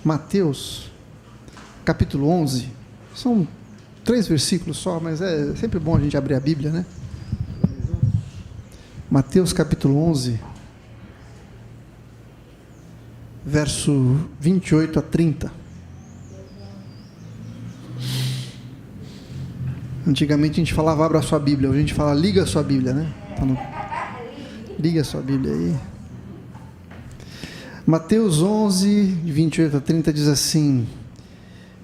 Mateus, capítulo 11, são 3 versículos só, mas é sempre bom a gente abrir a Bíblia, né? Mateus, capítulo 11, verso 28 a 30. Antigamente a gente falava abra a sua Bíblia, hoje a gente fala liga a sua Bíblia, né? Então, liga a sua Bíblia aí. Mateus 11, 28 a 30 diz assim: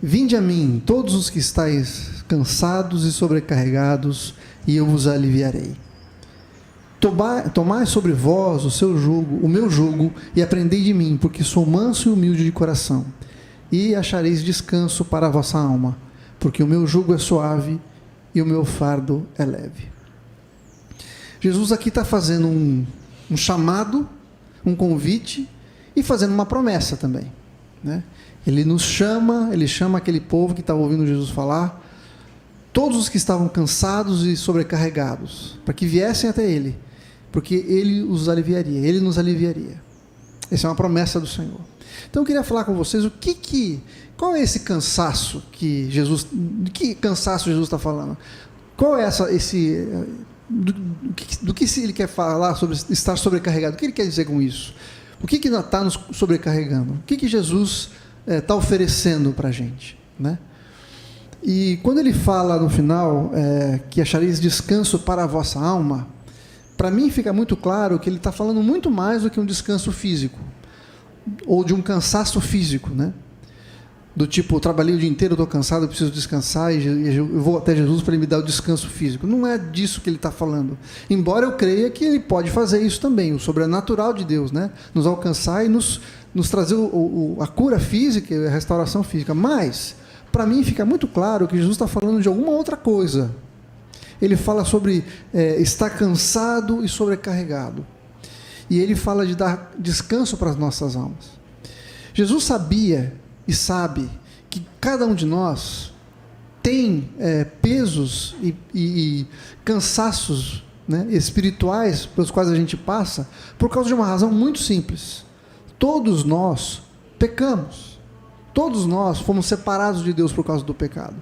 Vinde a mim, todos os que estáis cansados e sobrecarregados, e eu vos aliviarei. Tomai sobre vós o meu jugo, e aprendei de mim, porque sou manso e humilde de coração, e achareis descanso para a vossa alma, porque o meu jugo é suave e o meu fardo é leve. Jesus aqui está fazendo um chamado, um convite, e fazendo uma promessa também, né? Ele nos chama, ele chama aquele povo que estava ouvindo Jesus falar, todos os que estavam cansados e sobrecarregados, para que viessem até ele, porque ele os aliviaria, ele nos aliviaria. Essa é uma promessa do Senhor. Então eu queria falar com vocês qual é esse cansaço que Jesus, de que cansaço Jesus está falando? Qual é do que ele quer falar sobre estar sobrecarregado? O que ele quer dizer com isso? O que está nos sobrecarregando? O que Jesus está oferecendo para a gente, né? E quando ele fala no final que achareis descanso para a vossa alma, para mim fica muito claro que ele está falando muito mais do que um descanso físico, ou de um cansaço físico, né? Do tipo, eu trabalhei o dia inteiro, estou cansado, eu preciso descansar, e eu vou até Jesus para ele me dar o descanso físico. Não é disso que ele está falando. Embora eu creia que ele pode fazer isso também, o sobrenatural de Deus, né? Nos alcançar e nos trazer a cura física e a restauração física. Mas, para mim, fica muito claro que Jesus está falando de alguma outra coisa. Ele fala sobre estar cansado e sobrecarregado. E ele fala de dar descanso para as nossas almas. Jesus sabia e sabe que cada um de nós tem pesos e cansaços, né, espirituais pelos quais a gente passa, por causa de uma razão muito simples. Todos nós pecamos. Todos nós fomos separados de Deus por causa do pecado.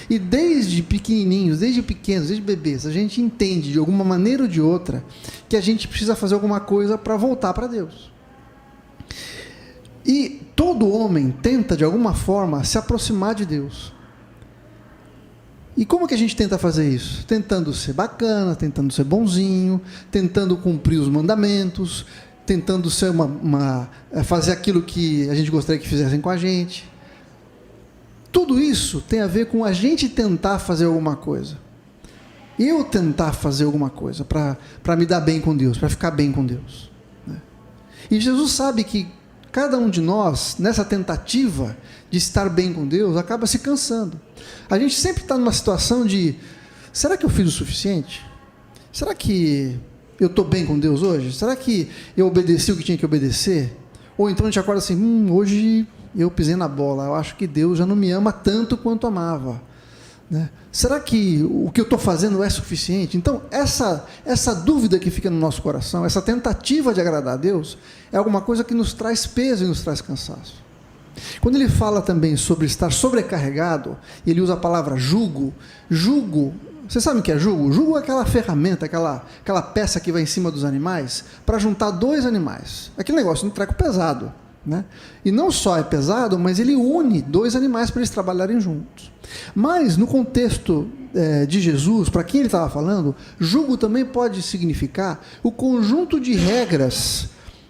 E desde pequenininhos, desde pequenos, desde bebês, a gente entende de alguma maneira ou de outra que a gente precisa fazer alguma coisa para voltar para Deus. E todo homem tenta, de alguma forma, se aproximar de Deus. E como que a gente tenta fazer isso? Tentando ser bacana, tentando ser bonzinho, tentando cumprir os mandamentos, tentando ser fazer aquilo que a gente gostaria que fizessem com a gente. Tudo isso tem a ver com a gente tentar fazer alguma coisa. Eu tentar fazer alguma coisa para me dar bem com Deus, para ficar bem com Deus, né? E Jesus sabe que cada um de nós, nessa tentativa de estar bem com Deus, acaba se cansando. A gente sempre está numa situação de: será que eu fiz o suficiente? Será que eu estou bem com Deus hoje? Será que eu obedeci o que tinha que obedecer? Ou então a gente acorda assim: hoje eu pisei na bola, eu acho que Deus já não me ama tanto quanto amava, né? Será que o que eu estou fazendo é suficiente? Então, essa dúvida que fica no nosso coração, essa tentativa de agradar a Deus, é alguma coisa que nos traz peso e nos traz cansaço. Quando ele fala também sobre estar sobrecarregado, ele usa a palavra jugo. Jugo, você sabe o que é jugo? Jugo é aquela ferramenta, aquela peça que vai em cima dos animais, para juntar 2 animais. Aquele negócio, um treco pesado, né? E não só é pesado, mas ele une 2 animais para eles trabalharem juntos. Mas no contexto de Jesus, para quem ele estava falando, jugo também pode significar o conjunto de regras,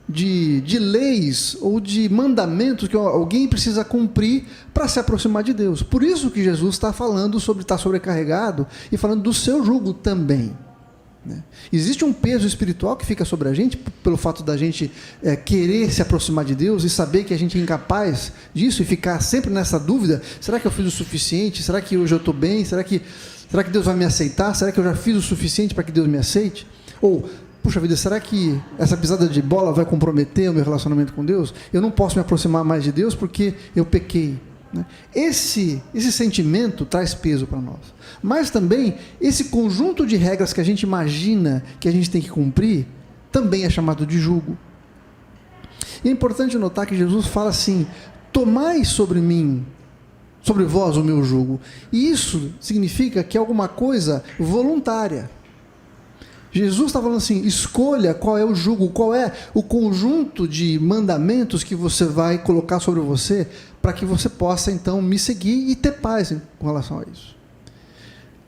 de leis ou de mandamentos que alguém precisa cumprir para se aproximar de Deus. Por isso que Jesus está falando sobre estar sobrecarregado e falando do seu jugo também, né? Existe um peso espiritual que fica sobre a gente pelo fato da gente querer se aproximar de Deus e saber que a gente é incapaz disso e ficar sempre nessa dúvida: será que eu fiz o suficiente? Será que hoje eu estou bem? Será que Deus vai me aceitar? Será que eu já fiz o suficiente para que Deus me aceite? Ou, puxa vida, será que essa pisada de bola vai comprometer o meu relacionamento com Deus? Eu não posso me aproximar mais de Deus porque eu pequei, né? Esse sentimento traz peso para nós. Mas também, esse conjunto de regras que a gente imagina que a gente tem que cumprir, também é chamado de jugo. E é importante notar que Jesus fala assim: tomai sobre mim, sobre vós o meu jugo. E isso significa que é alguma coisa voluntária. Jesus está falando assim, escolha qual é o jugo, qual é o conjunto de mandamentos que você vai colocar sobre você, para que você possa então me seguir e ter paz com relação a isso.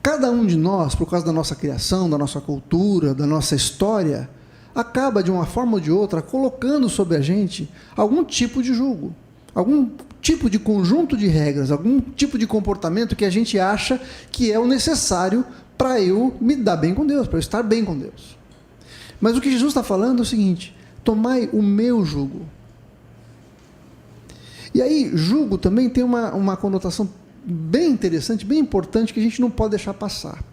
Cada um de nós, por causa da nossa criação, da nossa cultura, da nossa história, acaba de uma forma ou de outra colocando sobre a gente algum tipo de jugo, algum tipo de conjunto de regras, algum tipo de comportamento que a gente acha que é o necessário para eu me dar bem com Deus, para eu estar bem com Deus. Mas o que Jesus está falando é o seguinte: tomai o meu jugo. E aí, jugo também tem uma conotação bem interessante, bem importante, que a gente não pode deixar passar.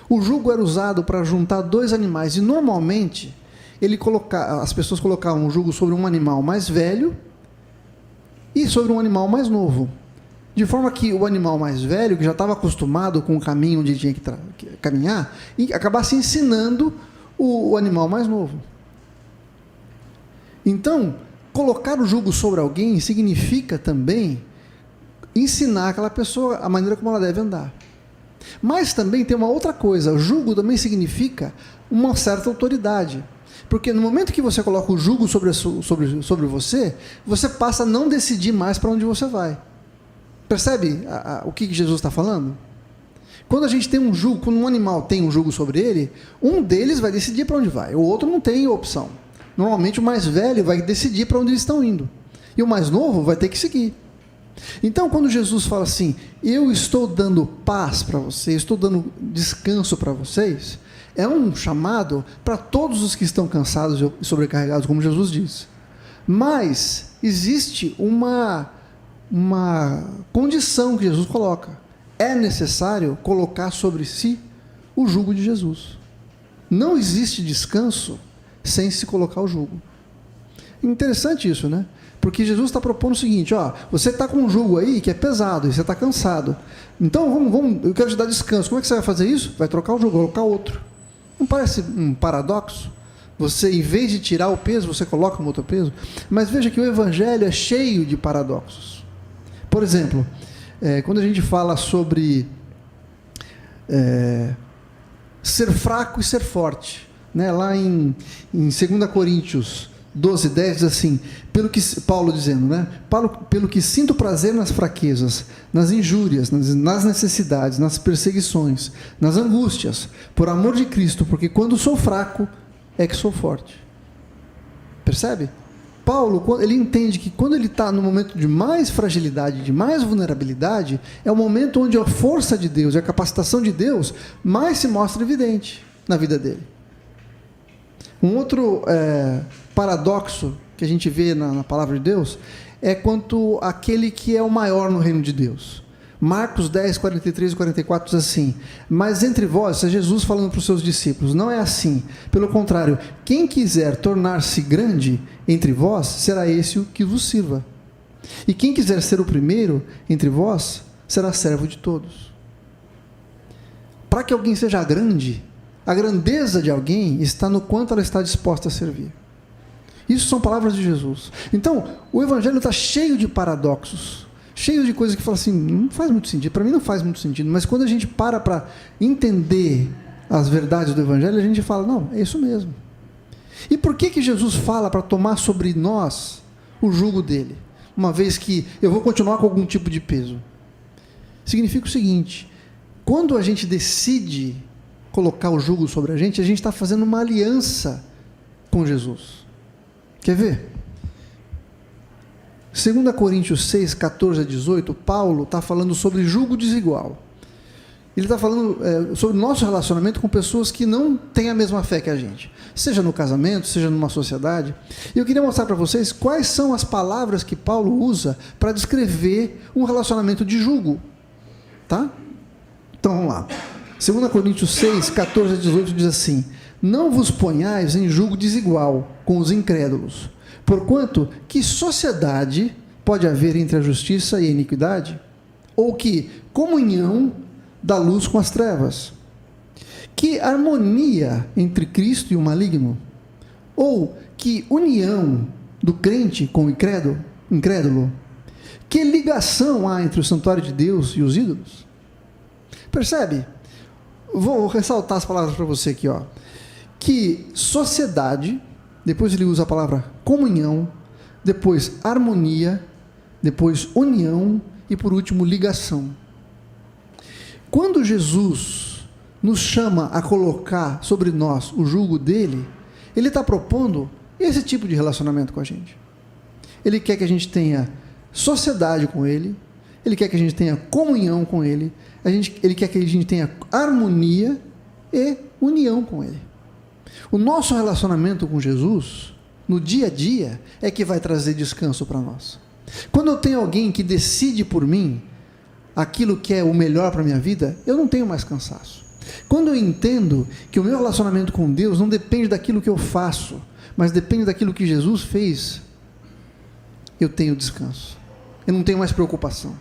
O jugo era usado para juntar dois animais, e normalmente as pessoas colocavam o jugo sobre um animal mais velho e sobre um animal mais novo. De forma que o animal mais velho, que já estava acostumado com o caminho onde tinha que caminhar, acabasse ensinando o animal mais novo. Então, colocar o jugo sobre alguém significa também ensinar aquela pessoa a maneira como ela deve andar. Mas também tem uma outra coisa: o jugo também significa uma certa autoridade. Porque no momento que você coloca o jugo sobre você, você passa a não decidir mais para onde você vai. Percebe o que Jesus está falando? Quando a gente tem um jugo, quando um animal tem um jugo sobre ele, um deles vai decidir para onde vai, o outro não tem opção. Normalmente o mais velho vai decidir para onde eles estão indo, e o mais novo vai ter que seguir. Então, quando Jesus fala assim, eu estou dando paz para vocês, estou dando descanso para vocês, é um chamado para todos os que estão cansados e sobrecarregados, como Jesus disse. Mas existe uma condição que Jesus coloca: é necessário colocar sobre si o jugo de Jesus. Não existe descanso sem se colocar o jugo. Interessante isso, né? Porque Jesus está propondo o seguinte: ó, você está com um jugo aí que é pesado e você está cansado. Então eu quero te dar descanso. Como é que você vai fazer isso? Vai trocar o jugo, vai colocar outro. Não parece um paradoxo? Você, em vez de tirar o peso, você coloca um outro peso. Mas veja que o Evangelho é cheio de paradoxos. Por exemplo, quando a gente fala sobre ser fraco e ser forte, né? Lá em 2 Coríntios 12:10 diz assim, Paulo dizendo, né? Pelo que sinto prazer nas fraquezas, nas injúrias, nas necessidades, nas perseguições, nas angústias, por amor de Cristo, porque quando sou fraco é que sou forte. Percebe? Paulo, ele entende que quando ele está no momento de mais fragilidade, de mais vulnerabilidade, é o momento onde a força de Deus e a capacitação de Deus mais se mostra evidente na vida dele. Um outro paradoxo que a gente vê na palavra de Deus é quanto àquele que é o maior no reino de Deus. Marcos 10, 43 e 44 diz assim: mas entre vós, isso é Jesus falando para os seus discípulos, não é assim. Pelo contrário, quem quiser tornar-se grande entre vós, será esse o que vos sirva. E quem quiser ser o primeiro entre vós, será servo de todos. Para que alguém seja grande, a grandeza de alguém está no quanto ela está disposta a servir. Isso são palavras de Jesus. Então, o Evangelho está cheio de paradoxos, cheio de coisas que falam assim, não faz muito sentido, para mim não faz muito sentido, mas quando a gente para entender as verdades do Evangelho, a gente fala, não, é isso mesmo. E por que Jesus fala para tomar sobre nós o jugo dele, uma vez que eu vou continuar com algum tipo de peso? Significa o seguinte: quando a gente decide colocar o jugo sobre a gente está fazendo uma aliança com Jesus. Quer ver? 2 Coríntios 6, 14 a 18, Paulo está falando sobre jugo desigual. Ele está falando sobre o nosso relacionamento com pessoas que não têm a mesma fé que a gente, seja no casamento, seja numa sociedade. E eu queria mostrar para vocês quais são as palavras que Paulo usa para descrever um relacionamento de jugo. Tá? Então vamos lá. 2 Coríntios 6, 14 a 18 diz assim: não vos ponhais em jugo desigual com os incrédulos, porquanto que sociedade pode haver entre a justiça e a iniquidade? Ou que comunhão da luz com as trevas? Que harmonia entre Cristo e o maligno? Ou que união do crente com o incrédulo? Que ligação há entre o santuário de Deus e os ídolos? Percebe? Vou ressaltar as palavras para você aqui, ó. Que sociedade, depois ele usa a palavra comunhão, depois harmonia, depois união e por último ligação. Quando Jesus nos chama a colocar sobre nós o jugo dele, ele está propondo esse tipo de relacionamento com a gente. Ele quer que a gente tenha sociedade com ele, ele quer que a gente tenha comunhão com ele, ele quer que a gente tenha harmonia e união com ele. O nosso relacionamento com Jesus, no dia a dia, é que vai trazer descanso para nós. Quando eu tenho alguém que decide por mim aquilo que é o melhor para a minha vida, eu não tenho mais cansaço. Quando eu entendo que o meu relacionamento com Deus não depende daquilo que eu faço, mas depende daquilo que Jesus fez, eu tenho descanso. Eu não tenho mais preocupação.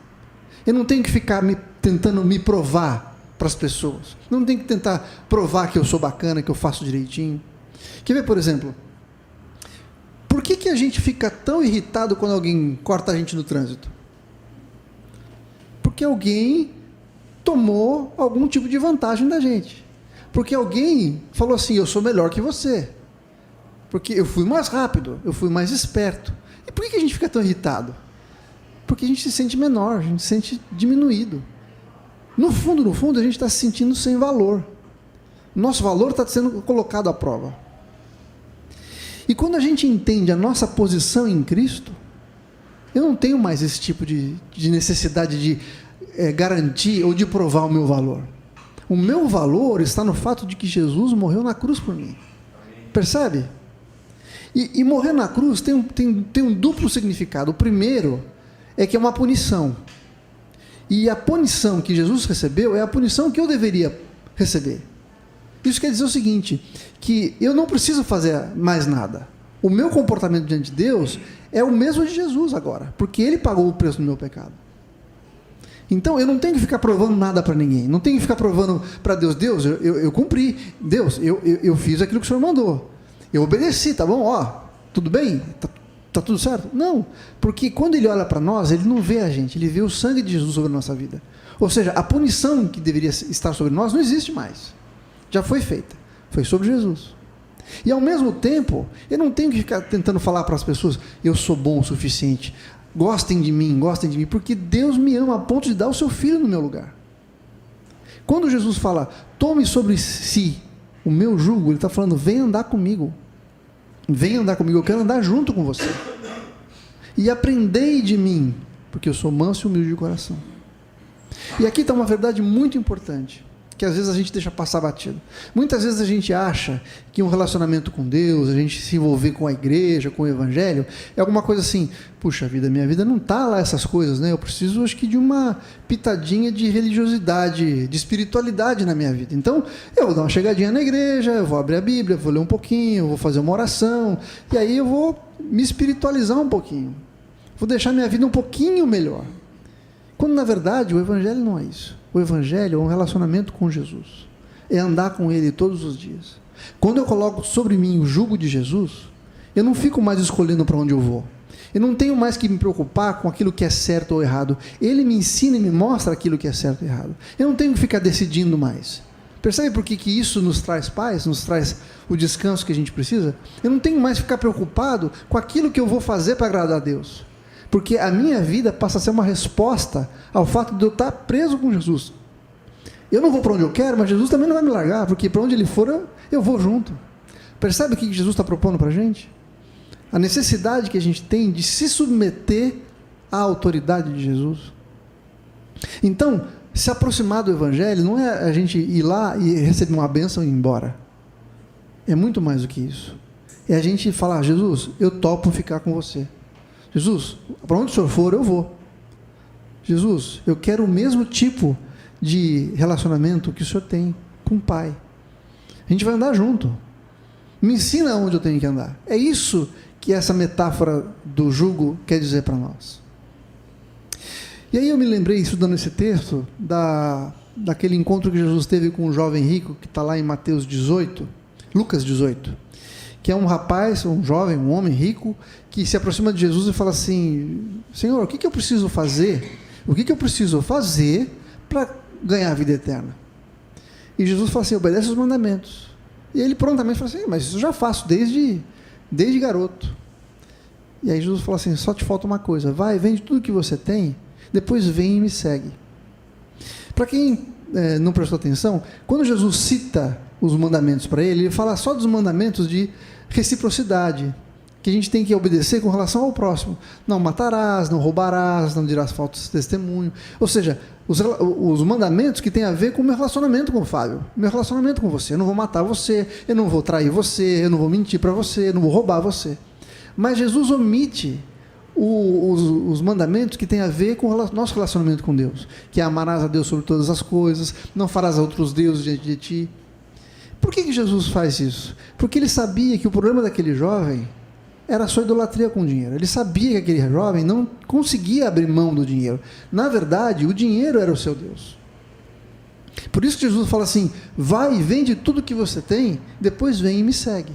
Eu não tenho que ficar tentando me provar para as pessoas. Eu não tenho que tentar provar que eu sou bacana, que eu faço direitinho. Quer ver, por exemplo, por que a gente fica tão irritado quando alguém corta a gente no trânsito? Porque alguém tomou algum tipo de vantagem da gente. Porque alguém falou assim, eu sou melhor que você. Porque eu fui mais rápido, eu fui mais esperto. E por que a gente fica tão irritado? Porque a gente se sente menor, a gente se sente diminuído. No fundo, a gente está se sentindo sem valor. Nosso valor está sendo colocado à prova. E quando a gente entende a nossa posição em Cristo, eu não tenho mais esse tipo de necessidade de garantir ou de provar o meu valor. O meu valor está no fato de que Jesus morreu na cruz por mim. Percebe? E morrer na cruz tem um duplo significado. O primeiro é que é uma punição. E a punição que Jesus recebeu é a punição que eu deveria receber. Isso quer dizer o seguinte, que eu não preciso fazer mais nada. O meu comportamento diante de Deus é o mesmo de Jesus agora, porque Ele pagou o preço do meu pecado. Então, eu não tenho que ficar provando nada para ninguém, não tenho que ficar provando para Deus, eu cumpri, Deus, eu fiz aquilo que o Senhor mandou, eu obedeci, tá bom? Ó, tudo bem? Tá tudo certo? Não, porque quando Ele olha para nós, Ele não vê a gente, Ele vê o sangue de Jesus sobre a nossa vida. Ou seja, a punição que deveria estar sobre nós não existe mais, já foi feita, foi sobre Jesus. E ao mesmo tempo, eu não tenho que ficar tentando falar para as pessoas, eu sou bom o suficiente, gostem de mim, porque Deus me ama a ponto de dar o seu filho no meu lugar. Quando Jesus fala, tome sobre si o meu jugo, Ele está falando, vem andar comigo, eu quero andar junto com você, e aprendei de mim, porque eu sou manso e humilde de coração. E aqui está uma verdade muito importante, que às vezes a gente deixa passar batido. Muitas vezes a gente acha que um relacionamento com Deus, a gente se envolver com a igreja, com o evangelho, é alguma coisa assim, puxa vida, minha vida não está lá essas coisas, né? Eu preciso, acho que, de uma pitadinha de religiosidade, de espiritualidade na minha vida. Então, eu vou dar uma chegadinha na igreja, eu vou abrir a Bíblia, vou ler um pouquinho, vou fazer uma oração, e aí eu vou me espiritualizar um pouquinho. Vou deixar minha vida um pouquinho melhor. Quando, na verdade, o evangelho não é isso. O evangelho é um relacionamento com Jesus, é andar com Ele todos os dias. Quando eu coloco sobre mim o jugo de Jesus, eu não fico mais escolhendo para onde eu vou, eu não tenho mais que me preocupar com aquilo que é certo ou errado, Ele me ensina e me mostra aquilo que é certo e errado, eu não tenho que ficar decidindo mais. Percebe por que isso nos traz paz, nos traz o descanso que a gente precisa? Eu não tenho mais que ficar preocupado com aquilo que eu vou fazer para agradar a Deus, porque a minha vida passa a ser uma resposta ao fato de eu estar preso com Jesus. Eu não vou para onde eu quero, mas Jesus também não vai me largar, porque para onde Ele for, eu vou junto. Percebe o que Jesus está propondo para a gente? A necessidade que a gente tem de se submeter à autoridade de Jesus. Então, se aproximar do Evangelho não é a gente ir lá e receber uma bênção e ir embora. É muito mais do que isso. É a gente falar, Jesus, eu topo ficar com você. Jesus, para onde o Senhor for, eu vou. Jesus, eu quero o mesmo tipo de relacionamento que o Senhor tem com o Pai. A gente vai andar junto. Me ensina onde eu tenho que andar. É isso que essa metáfora do jugo quer dizer para nós. E aí eu me lembrei, estudando esse texto, daquele encontro que Jesus teve com o jovem rico, que está lá em Lucas 18, que é um rapaz, um jovem, um homem rico, que se aproxima de Jesus e fala assim: Senhor, o que eu preciso fazer? O que eu preciso fazer para ganhar a vida eterna? E Jesus fala assim: obedece os mandamentos. E ele prontamente fala assim: mas isso eu já faço desde garoto. E aí Jesus fala assim: só te falta uma coisa, vai, vende tudo que você tem, depois vem e me segue. Para quem não prestou atenção, quando Jesus cita os mandamentos para ele, ele fala só dos mandamentos de reciprocidade, que a gente tem que obedecer com relação ao próximo. Não matarás, não roubarás, não dirás falso testemunho. Ou seja, os mandamentos que têm a ver com o meu relacionamento com o Fábio, meu relacionamento com você. Eu não vou matar você, eu não vou trair você, eu não vou mentir para você, eu não vou roubar você. Mas Jesus omite os mandamentos que têm a ver com o nosso relacionamento com Deus, que é amarás a Deus sobre todas as coisas, não farás a outros deuses diante de ti. Por que Jesus faz isso? Porque ele sabia que o problema daquele jovem era a sua idolatria com o dinheiro. Ele sabia que aquele jovem não conseguia abrir mão do dinheiro. Na verdade, o dinheiro era o seu Deus. Por isso que Jesus fala assim: vai e vende tudo que você tem, depois vem e me segue.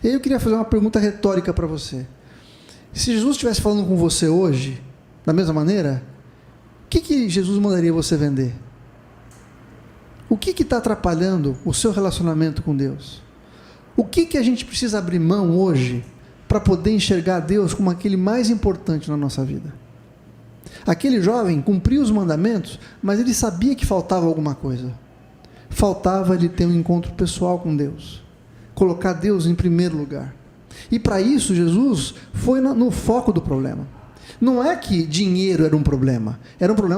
E aí eu queria fazer uma pergunta retórica para você. Se Jesus estivesse falando com você hoje, da mesma maneira, o que Jesus mandaria você vender? O que está atrapalhando o seu relacionamento com Deus? O que a gente precisa abrir mão hoje para poder enxergar Deus como aquele mais importante na nossa vida? Aquele jovem cumpriu os mandamentos, mas ele sabia que faltava alguma coisa. Faltava ele ter um encontro pessoal com Deus, colocar Deus em primeiro lugar. E para isso Jesus foi no foco do problema. Não é que dinheiro era um problema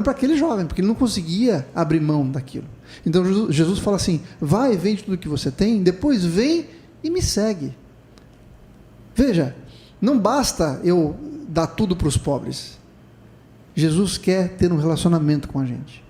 para aquele jovem, porque ele não conseguia abrir mão daquilo. Então Jesus fala assim: vai, vende tudo que você tem, depois vem e me segue. Veja, não basta eu dar tudo para os pobres. Jesus quer ter um relacionamento com a gente.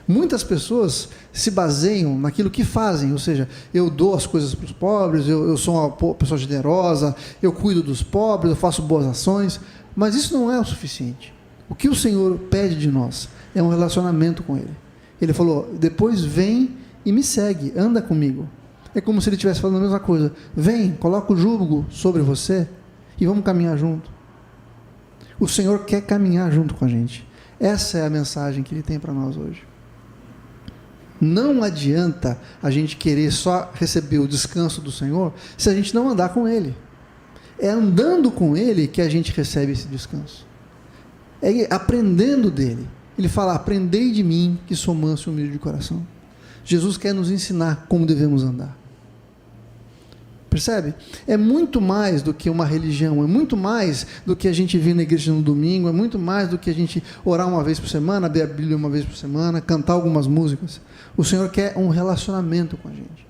Muitas pessoas se baseiam naquilo que fazem, ou seja, eu dou as coisas para os pobres, eu sou uma pessoa generosa, eu cuido dos pobres, eu faço boas ações, mas isso não é o suficiente. O que o Senhor pede de nós é um relacionamento com Ele. Ele falou: depois vem e me segue, anda comigo. É como se Ele estivesse falando a mesma coisa: vem, coloca o jugo sobre você e vamos caminhar junto. O Senhor quer caminhar junto com a gente. Essa é a mensagem que Ele tem para nós hoje. Não adianta a gente querer só receber o descanso do Senhor se a gente não andar com Ele. É andando com Ele que a gente recebe esse descanso. É aprendendo dEle. Ele fala: aprendei de mim, que sou manso e humilde de coração. Jesus quer nos ensinar como devemos andar. Percebe? É muito mais do que uma religião, é muito mais do que a gente vir na igreja no domingo, é muito mais do que a gente orar uma vez por semana, abrir a Bíblia uma vez por semana, cantar algumas músicas. O Senhor quer um relacionamento com a gente.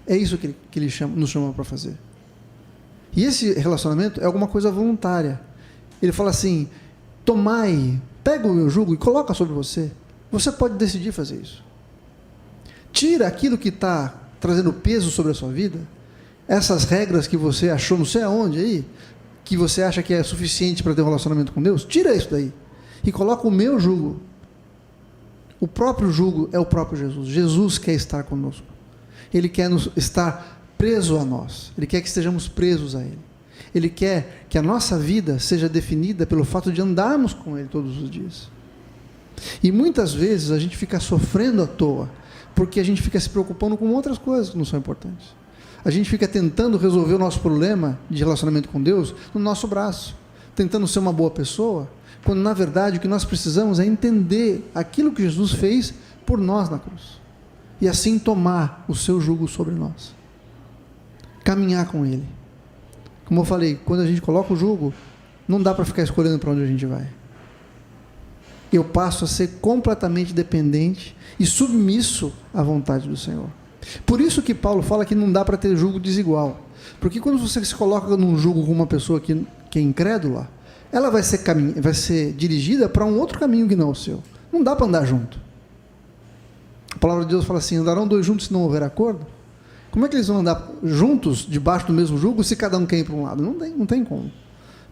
É isso que Ele nos chama para fazer. E esse relacionamento é alguma coisa voluntária. Ele fala assim: tomai, pega o meu jugo e coloca sobre você. Você pode decidir fazer isso. Tira aquilo que está trazendo peso sobre a sua vida, essas regras que você achou não sei aonde aí, que você acha que é suficiente para ter um relacionamento com Deus, tira isso daí e coloca o meu jugo. O próprio jugo é o próprio Jesus. Jesus quer estar conosco. Ele quer estar preso a nós. Ele quer que estejamos presos a Ele. Ele quer que a nossa vida seja definida pelo fato de andarmos com Ele todos os dias. E muitas vezes a gente fica sofrendo à toa, porque a gente fica se preocupando com outras coisas que não são importantes. A gente fica tentando resolver o nosso problema de relacionamento com Deus no nosso braço, tentando ser uma boa pessoa, quando na verdade o que nós precisamos é entender aquilo que Jesus fez por nós na cruz, e assim tomar o seu jugo sobre nós, caminhar com Ele. Como eu falei, quando a gente coloca o jugo, não dá para ficar escolhendo para onde a gente vai. Eu passo a ser completamente dependente e submisso à vontade do Senhor. Por isso que Paulo fala que não dá para ter jugo desigual, porque quando você se coloca num jugo com uma pessoa que é incrédula, ela vai ser dirigida para um outro caminho que não é o seu. Não dá para andar junto. A palavra de Deus fala assim: andarão dois juntos se não houver acordo? Como é que eles vão andar juntos debaixo do mesmo jugo se cada um quer ir para um lado? Não tem como.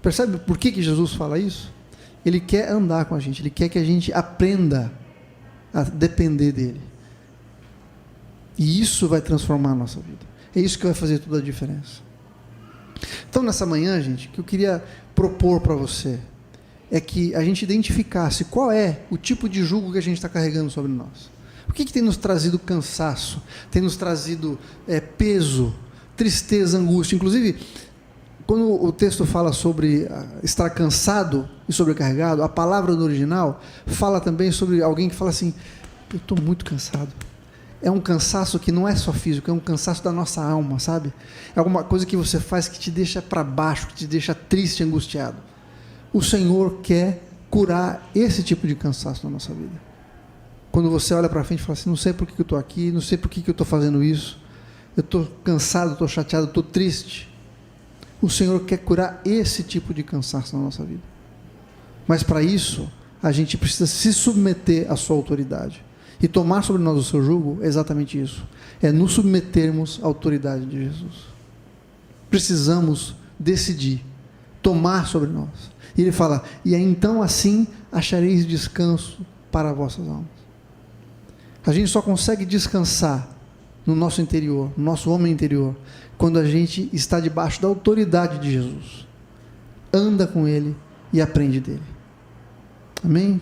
Percebe por que Jesus fala isso? Ele quer andar com a gente, Ele quer que a gente aprenda a depender dEle. E isso vai transformar a nossa vida. É isso que vai fazer toda a diferença. Então, nessa manhã, gente, o que eu queria propor para você é que a gente identificasse qual é o tipo de jugo que a gente está carregando sobre nós. O que tem nos trazido cansaço, tem nos trazido peso, tristeza, angústia. Inclusive, quando o texto fala sobre estar cansado e sobrecarregado, a palavra no original fala também sobre alguém que fala assim: eu estou muito cansado. É um cansaço que não é só físico, é um cansaço da nossa alma, sabe? É alguma coisa que você faz que te deixa para baixo, que te deixa triste, angustiado. O Senhor quer curar esse tipo de cansaço na nossa vida. Quando você olha para frente e fala assim: não sei por que eu estou aqui, não sei por que eu estou fazendo isso, eu estou cansado, estou chateado, estou triste. O Senhor quer curar esse tipo de cansaço na nossa vida. Mas para isso, a gente precisa se submeter à sua autoridade. E tomar sobre nós o seu jugo é exatamente isso. É nos submetermos à autoridade de Jesus. Precisamos decidir, tomar sobre nós. E ele fala: e então assim achareis descanso para vossas almas. A gente só consegue descansar no nosso interior, no nosso homem interior, quando a gente está debaixo da autoridade de Jesus. Anda com Ele e aprende dele. Amém?